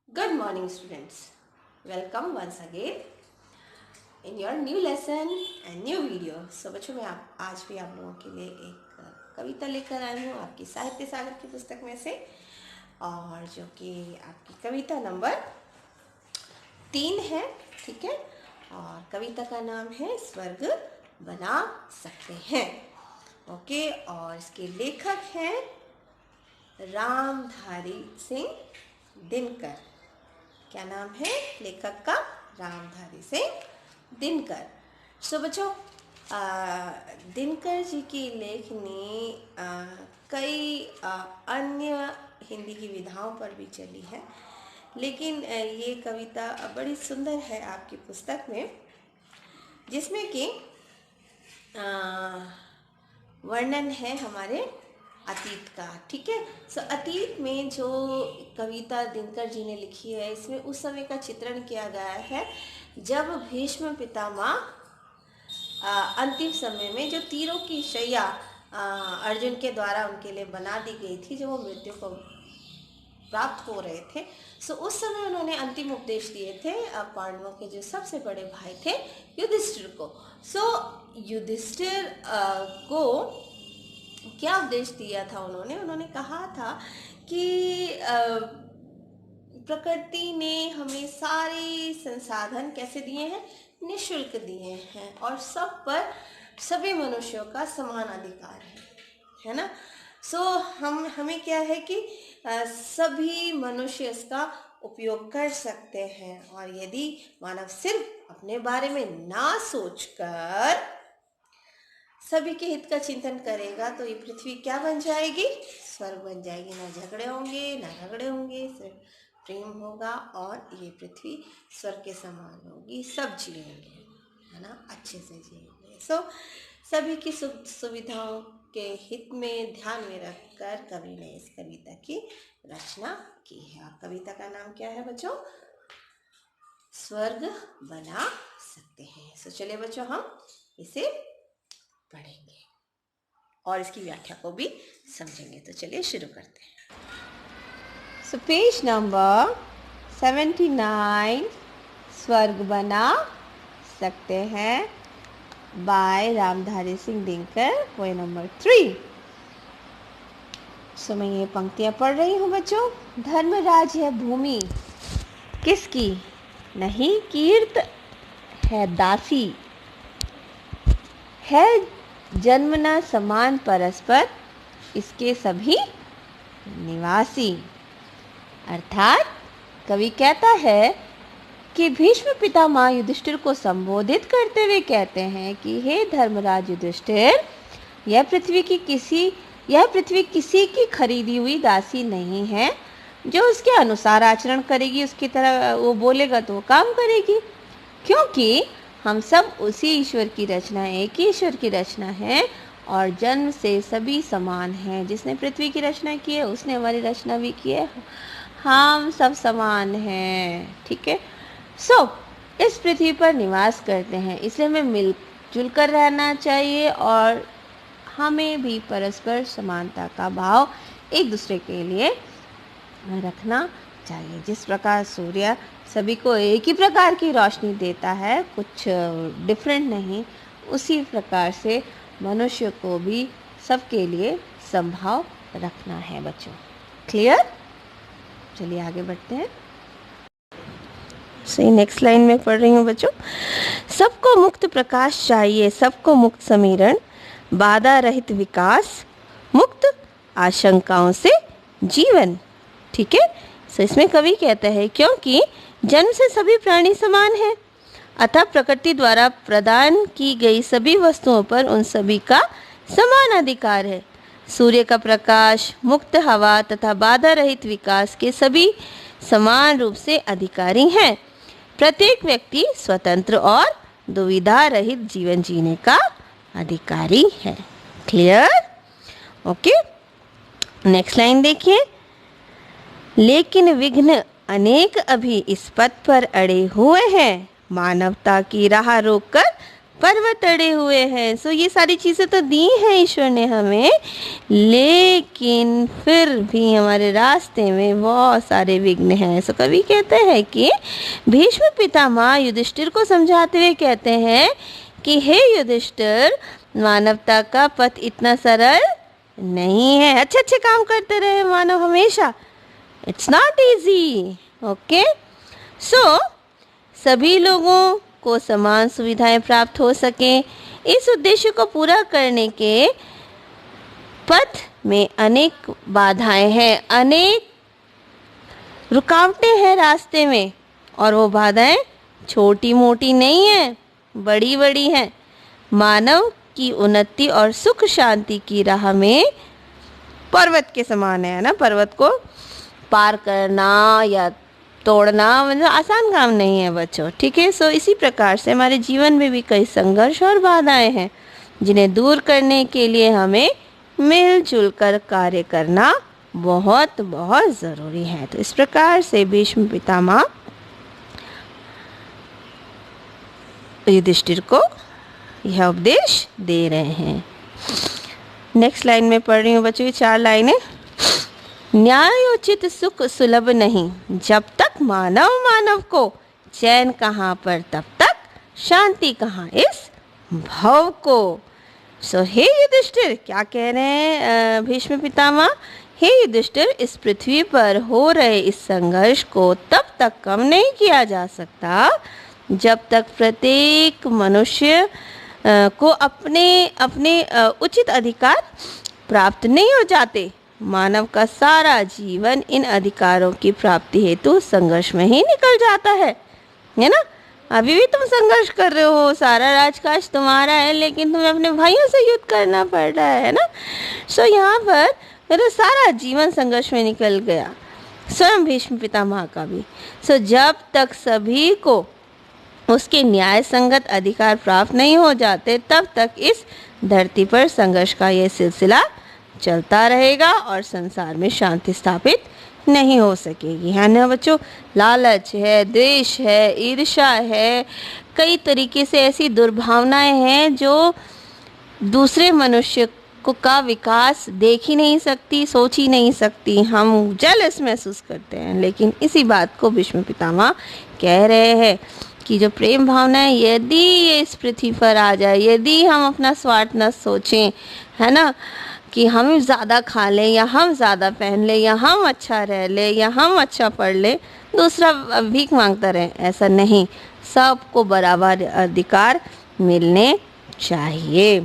Good morning, students. Welcome once again in your new lesson and new video. So बच्चों मैं आज भी आप लोगों के लिए एक कविता लेकर आई हूँ आपकी साहित्य सागर की पुस्तक में से, और जो कि आपकी कविता नंबर 3 है। ठीक है, और कविता का नाम है स्वर्ग बना सकते हैं। ओके, और इसके लेखक हैं रामधारी सिंह दिनकर। क्या नाम है लेखक का? रामधारी सिंह दिनकर। सो बच्चों, दिनकर जी की लेखनी कई अन्य हिंदी की विधाओं पर भी चली है, लेकिन ये कविता बड़ी सुंदर है आपकी पुस्तक में, जिसमें कि वर्णन है हमारे अतीत का। ठीक है, सो अतीत में जो कविता दिनकर जी ने लिखी है, इसमें उस समय का चित्रण किया गया है जब भीष्म पितामह अंतिम समय में जो तीरों की शैया अर्जुन के द्वारा उनके लिए बना दी गई थी, जो वो मृत्यु को प्राप्त हो रहे थे। सो उस समय उन्होंने अंतिम उपदेश दिए थे पांडवों के जो सबसे बड़े भाई थे युधिष्ठिर को। सो युधिष्ठिर को क्या उपदेश दिया था उन्होंने कहा था कि प्रकृति ने हमें सारे संसाधन कैसे दिए हैं? निःशुल्क दिए हैं, और सब पर सभी मनुष्यों का समान अधिकार है ना। सो हमें क्या है कि सभी मनुष्य इसका उपयोग कर सकते हैं, और यदि मानव सिर्फ अपने बारे में ना सोचकर सभी के हित का चिंतन करेगा तो ये पृथ्वी क्या बन जाएगी? स्वर्ग बन जाएगी। ना झगड़े होंगे, सिर्फ प्रेम होगा, और ये पृथ्वी स्वर्ग के समान होगी। सब जिएंगे, है ना, अच्छे से जिएंगे। सो सभी की सुख सुविधाओं के हित में ध्यान में रखकर कवि ने इस कविता की रचना की है। और कविता का नाम क्या है बच्चों? स्वर्ग बना सकते हैं। सो चलिए बच्चों, हम इसे पढ़ेंगे और इसकी व्याख्या को भी समझेंगे। तो चलिए शुरू करते हैं। सो पेज नंबर 79, स्वर्ग बना सकते हैं, by Ramdhari Singh Dinkar, poem number 3। So मैं ये पंक्तियां पढ़ रही हूँ बच्चों। धर्मराज है भूमि किसकी? नहीं कीर्त है दासी, है जन्मना समान परस्पर इसके सभी निवासी। अर्थात कवि कहता है कि भीष्म पितामह युधिष्ठिर को संबोधित करते हुए कहते हैं कि हे धर्मराज युधिष्ठिर, यह पृथ्वी किसी की खरीदी हुई दासी नहीं है जो उसके अनुसार आचरण करेगी, उसकी तरह वो बोलेगा तो वो काम करेगी, क्योंकि हम सब उसी ईश्वर की रचना, एक ही ईश्वर की रचना है, और जन्म से सभी समान हैं। जिसने पृथ्वी की रचना की है उसने हमारी रचना भी की है, हम सब समान हैं। ठीक है, सो इस पृथ्वी पर निवास करते हैं, इसलिए हमें मिलजुल कर रहना चाहिए, और हमें भी परस्पर समानता का भाव एक दूसरे के लिए रखना चाहिए। जिस प्रकार सूर्य सभी को एक ही प्रकार की रोशनी देता है, कुछ डिफरेंट नहीं, उसी प्रकार से मनुष्य को भी सबके लिए संभाव रखना है बच्चों। क्लियर? चलिए आगे बढ़ते हैं। सही, नेक्स्ट लाइन में पढ़ रही हूँ बच्चों। सबको मुक्त प्रकाश चाहिए, सबको मुक्त समीरण, बाधा रहित विकास, मुक्त आशंकाओं से जीवन। ठीक है, सो इसमें कवि कहता है क्योंकि जन्म से सभी प्राणी समान हैं, अतः प्रकृति द्वारा प्रदान की गई सभी वस्तुओं पर उन सभी का समान अधिकार है। सूर्य का प्रकाश, मुक्त हवा तथा बाधा रहित विकास के सभी समान रूप से अधिकारी हैं। प्रत्येक व्यक्ति स्वतंत्र और दुविधा रहित जीवन जीने का अधिकारी है। क्लियर? ओके, नेक्स्ट लाइन देखिए। लेकिन विघ्न अनेक अभी इस पथ पर अड़े हुए हैं, मानवता की राह रोककर पर्वत अड़े हुए हैं। सो ये सारी चीज़ें तो दी हैं ईश्वर ने हमें, लेकिन फिर भी हमारे रास्ते में बहुत सारे विघ्न हैं। सो कवि कहते हैं कि भीष्म पितामह युधिष्ठिर को समझाते हुए कहते हैं कि हे युधिष्ठिर, मानवता का पथ इतना सरल नहीं है। अच्छे अच्छे काम करते रहे मानव हमेशा, इट्स नॉट इजी। ओके, सो सभी लोगों को समान सुविधाएं प्राप्त हो सके, इस उद्देश्य को पूरा करने के पथ में अनेक बाधाएं हैं, अनेक रुकावटें हैं रास्ते में, और वो बाधाएं छोटी मोटी नहीं हैं, बड़ी बड़ी हैं। मानव की उन्नति और सुख शांति की राह में पर्वत के समान है ना। पर्वत को पार करना या तोड़ना मतलब आसान काम नहीं है बच्चों, ठीक है। सो इसी प्रकार से हमारे जीवन में भी कई संघर्ष और बाधाएं हैं, जिन्हें दूर करने के लिए हमें मिलजुल कर कार्य करना बहुत बहुत ज़रूरी है। तो इस प्रकार से भीष्म पितामह युधिष्ठिर को यह उपदेश दे रहे हैं। नेक्स्ट लाइन में पढ़ रही हूँ बच्चों, ये 4 लाइनें। न्यायोचित सुख सुलभ नहीं, जब तक मानव को चैन कहाँ पर तब तक शांति कहाँ इस भव को। सो हे युधिष्ठिर, क्या कह रहे हैं भीष्म पितामह? हे युधिष्ठिर, इस पृथ्वी पर हो रहे इस संघर्ष को तब तक कम नहीं किया जा सकता जब तक प्रत्येक मनुष्य को अपने अपने उचित अधिकार प्राप्त नहीं हो जाते। मानव का सारा जीवन इन अधिकारों की प्राप्ति हेतु संघर्ष में ही निकल जाता है ना। अभी भी तुम संघर्ष कर रहे हो, सारा राजकाज तुम्हारा है, लेकिन तुम्हें अपने भाइयों से युद्ध करना पड़ रहा है ना। सो यहाँ पर मेरा सारा जीवन संघर्ष में निकल गया, स्वयं भीष्म पितामह का भी। सो जब तक सभी को उसके न्याय संगत अधिकार प्राप्त नहीं हो जाते, तब तक इस धरती पर संघर्ष का यह सिलसिला चलता रहेगा और संसार में शांति स्थापित नहीं हो सकेगी, है ना बच्चों। लालच है, द्वेष है, ईर्ष्या है, कई तरीके से ऐसी दुर्भावनाएं हैं जो दूसरे मनुष्य को का विकास देख ही नहीं सकती, सोच ही नहीं सकती। हम जेलस महसूस करते हैं, लेकिन इसी बात को भीष्म पितामह कह रहे हैं कि जो प्रेम भावना है, यदि ये इस पृथ्वी पर आ जाए, यदि हम अपना स्वार्थ न सोचें, है ना, कि हम ज़्यादा खा लें या हम ज़्यादा पहन लें या हम अच्छा रह लें या हम अच्छा पढ़ लें, दूसरा भीख मांगता रहे, ऐसा नहीं। सबको बराबर अधिकार मिलने चाहिए,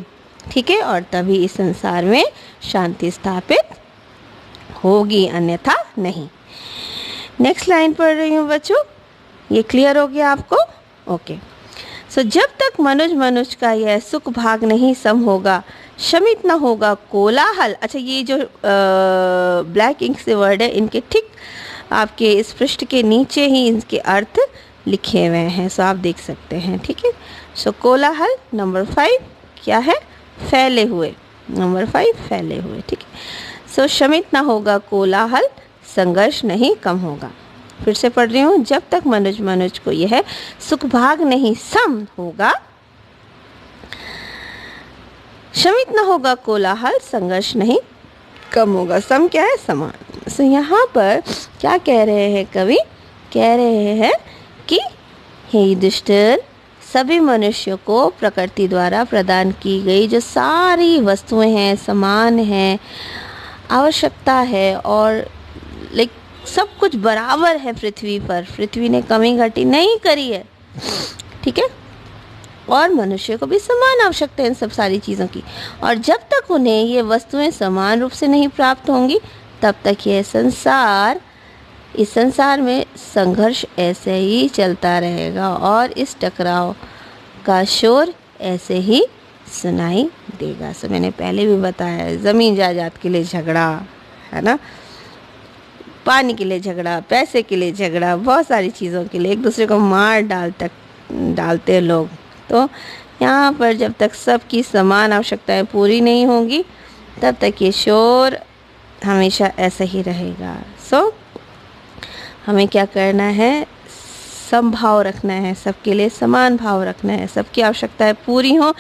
ठीक है, और तभी इस संसार में शांति स्थापित होगी, अन्यथा नहीं। नेक्स्ट लाइन पढ़ रही हूँ बच्चों, ये क्लियर हो गया आपको? ओके। सो जब तक मनुज का यह सुख भाग नहीं सम होगा, शमित न होगा कोलाहल। अच्छा, ये जो ब्लैक इंक से वर्ड है, इनके ठीक आपके इस पृष्ठ के नीचे ही इनके अर्थ लिखे हुए हैं, सो आप देख सकते हैं, ठीक है। सो कोलाहल, नंबर 5 क्या है? फैले हुए, नंबर 5 फैले हुए, ठीक है। सो शमित न होगा कोलाहल, संघर्ष नहीं कम होगा। फिर से पढ़ रही हूँ, जब तक मनुज को यह सुख भाग नहीं सम होगा, शमित न होगा कोलाहल, संघर्ष नहीं कम होगा। सम क्या है? समान। सो यहाँ पर क्या कह रहे हैं कवि? कह रहे हैं कि हे युधिष्ठिर, सभी मनुष्यों को प्रकृति द्वारा प्रदान की गई जो सारी वस्तुएं हैं, समान हैं, आवश्यकता है, और सब कुछ बराबर है पृथ्वी पर। पृथ्वी ने कमी घटी नहीं करी है, ठीक है, और मनुष्य को भी समान आवश्यकता है इन सब सारी चीज़ों की। और जब तक उन्हें ये वस्तुएं समान रूप से नहीं प्राप्त होंगी, तब तक यह संसार, इस संसार में संघर्ष ऐसे ही चलता रहेगा और इस टकराव का शोर ऐसे ही सुनाई देगा। सो मैंने पहले भी बताया, ज़मीन जायदाद के लिए झगड़ा, है ना, पानी के लिए झगड़ा, पैसे के लिए झगड़ा, बहुत सारी चीज़ों के लिए एक दूसरे को मार डालते हैं लोग। तो यहाँ पर जब तक सबकी समान आवश्यकताएं पूरी नहीं होंगी, तब तक ये शोर हमेशा ऐसा ही रहेगा। सो हमें क्या करना है? समभाव रखना है, सबके लिए समान भाव रखना है, सबकी आवश्यकताएं पूरी हो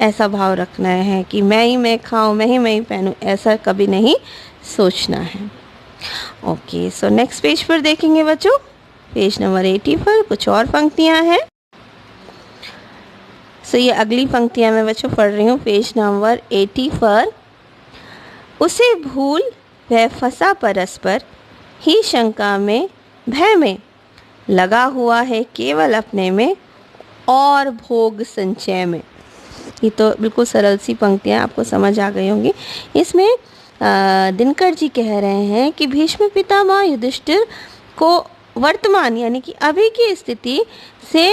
ऐसा भाव रखना है कि मैं ही खाऊं, मैं ही पहनूं, ऐसा कभी नहीं सोचना है। ओके, सो नेक्स्ट पेज पर देखेंगे बच्चों, पेज नंबर 80 पर कुछ और पंक्तियां हैं। सो ये अगली पंक्तियां मैं बच्चों पढ़ रही हूँ पेज नंबर 80 पर। उसे भूल वह फंसा परस्पर ही शंका में भय में, लगा हुआ है केवल अपने में और भोग संचय में। ये तो बिल्कुल सरल सी पंक्तियाँ आपको समझ आ गई होंगी। इसमें दिनकर जी कह रहे हैं कि भीष्म पितामह युधिष्ठिर को वर्तमान यानी कि अभी की स्थिति से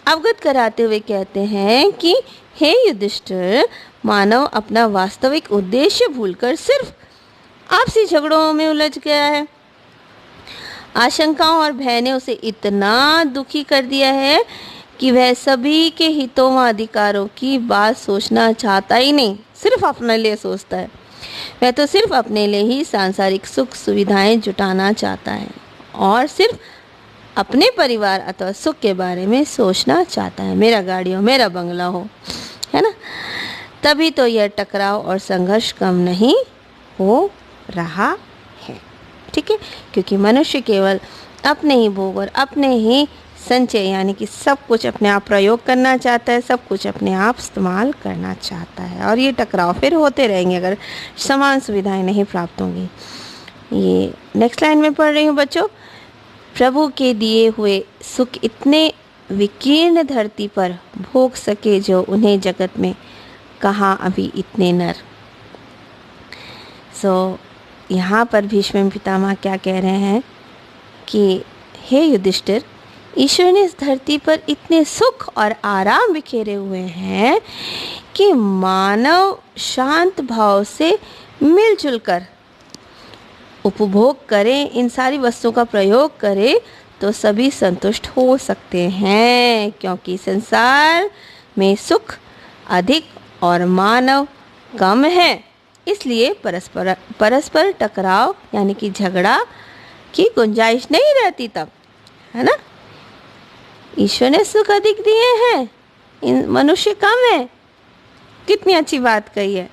अवगत कराते हुए कहते हैं कि हे युधिष्ठिर, मानव अपना वास्तविक उद्देश्य भूलकर सिर्फ आपसी झगड़ों में उलझ गया है। आशंकाओं और भय ने उसे इतना दुखी कर दिया है कि वह सभी के हितों व अधिकारों की बात सोचना चाहता ही नहीं, सिर्फ अपने लिए सोचता है। वह तो सिर्फ अपने लिए ही सांसारिक सुख सुविधाएं जुटाना चाहता है और सिर्फ अपने परिवार अथवा सुख के बारे में सोचना चाहता है। मेरा गाड़ी हो, मेरा बंगला हो, है ना। तभी तो यह टकराव और संघर्ष कम नहीं हो रहा है। ठीक है, क्योंकि मनुष्य केवल अपने ही भोग और अपने ही संचय यानी कि सब कुछ अपने आप प्रयोग करना चाहता है, सब कुछ अपने आप इस्तेमाल करना चाहता है, और ये टकराव फिर होते रहेंगे अगर समान सुविधाएं नहीं प्राप्त होंगी। ये नेक्स्ट लाइन में पढ़ रही हूँ बच्चों। प्रभु के दिए हुए सुख इतने विकीर्ण धरती पर भोग सके जो उन्हें जगत में कहाँ अभी इतने नर। सो यहाँ पर भीष्म पितामह क्या कह रहे हैं कि हे युधिष्ठिर, ईश्वर ने इस धरती पर इतने सुख और आराम बिखेरे हुए हैं कि मानव शांत भाव से मिलजुल कर उपभोग करे, इन सारी वस्तुओं का प्रयोग करे तो सभी संतुष्ट हो सकते हैं, क्योंकि संसार में सुख अधिक और मानव कम है। इसलिए परस्पर टकराव यानी कि झगड़ा की गुंजाइश नहीं रहती तब, है ना। ईश्वर ने सुख अधिक दिए हैं, इन मनुष्य कम है। कितनी अच्छी बात कही है।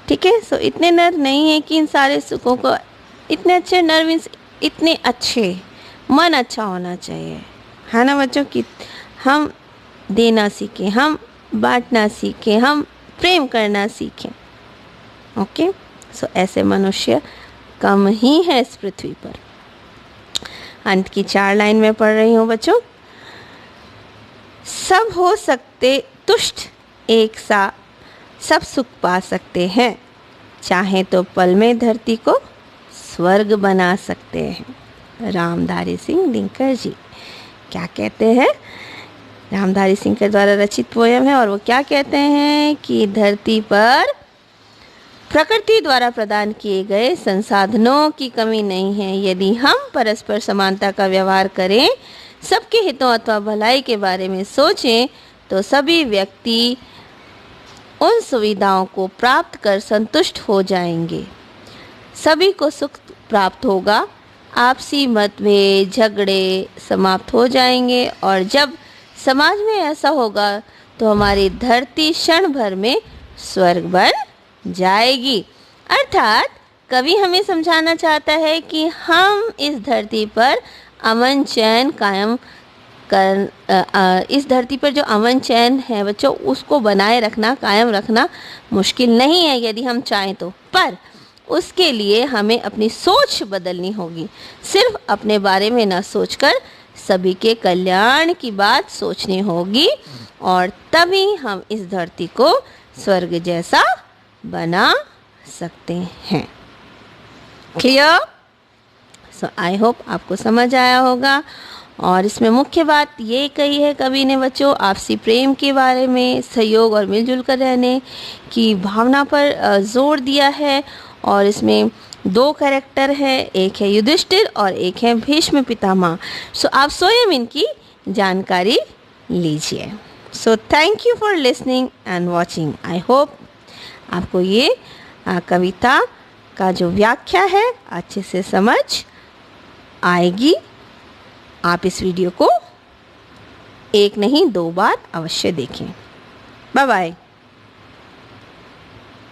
ठीक है, सो इतने नर नहीं है कि इन सारे सुखों को, इतने अच्छे नर मीन्स इतने अच्छे, मन अच्छा होना चाहिए, है ना बच्चों। कि हम देना सीखें, हम बांटना सीखें, हम प्रेम करना सीखें। ओके, सो ऐसे मनुष्य कम ही है इस पृथ्वी पर। अंत की 4 लाइन में पढ़ रही हूँ बच्चों। सब हो सकते तुष्ट एक सा, सब सुख पा सकते हैं, चाहे तो पल में धरती को स्वर्ग बना सकते हैं। रामधारी सिंह दिनकर जी क्या कहते हैं? रामधारी सिंह के द्वारा रचित पोयम है और वो क्या कहते हैं कि धरती पर प्रकृति द्वारा प्रदान किए गए संसाधनों की कमी नहीं है। यदि हम परस्पर समानता का व्यवहार करें, सबके हितों अथवा भलाई के बारे में सोचें, तो सभी व्यक्ति उन सुविधाओं को प्राप्त कर संतुष्ट हो जाएंगे, सभी को सुख प्राप्त होगा, आपसी मतभेद झगड़े समाप्त हो जाएंगे, और जब समाज में ऐसा होगा तो हमारी धरती क्षण भर में स्वर्ग बन जाएगी। अर्थात कवि हमें समझाना चाहता है कि हम इस धरती पर अमन चैन कायम कर, इस धरती पर जो अमन चैन है बच्चों, उसको बनाए रखना, कायम रखना मुश्किल नहीं है यदि हम चाहें तो, पर उसके लिए हमें अपनी सोच बदलनी होगी। सिर्फ अपने बारे में न सोचकर सभी के कल्याण की बात सोचनी होगी, और तभी हम इस धरती को स्वर्ग जैसा बना सकते हैं। क्लियर? सो आई होप आपको समझ आया होगा। और इसमें मुख्य बात ये कही है कवि ने बच्चों, आपसी प्रेम के बारे में, सहयोग और मिलजुल कर रहने की भावना पर जोर दिया है। और इसमें 2 कैरेक्टर है, एक है युधिष्ठिर और एक है भीष्म पितामह। सो आप स्वयं इनकी जानकारी लीजिए। So thank you for listening and watching. I hope आपको ये कविता का जो व्याख्या है अच्छे से समझ आएगी। आप इस वीडियो को एक नहीं 2 बार अवश्य देखें। Bye bye.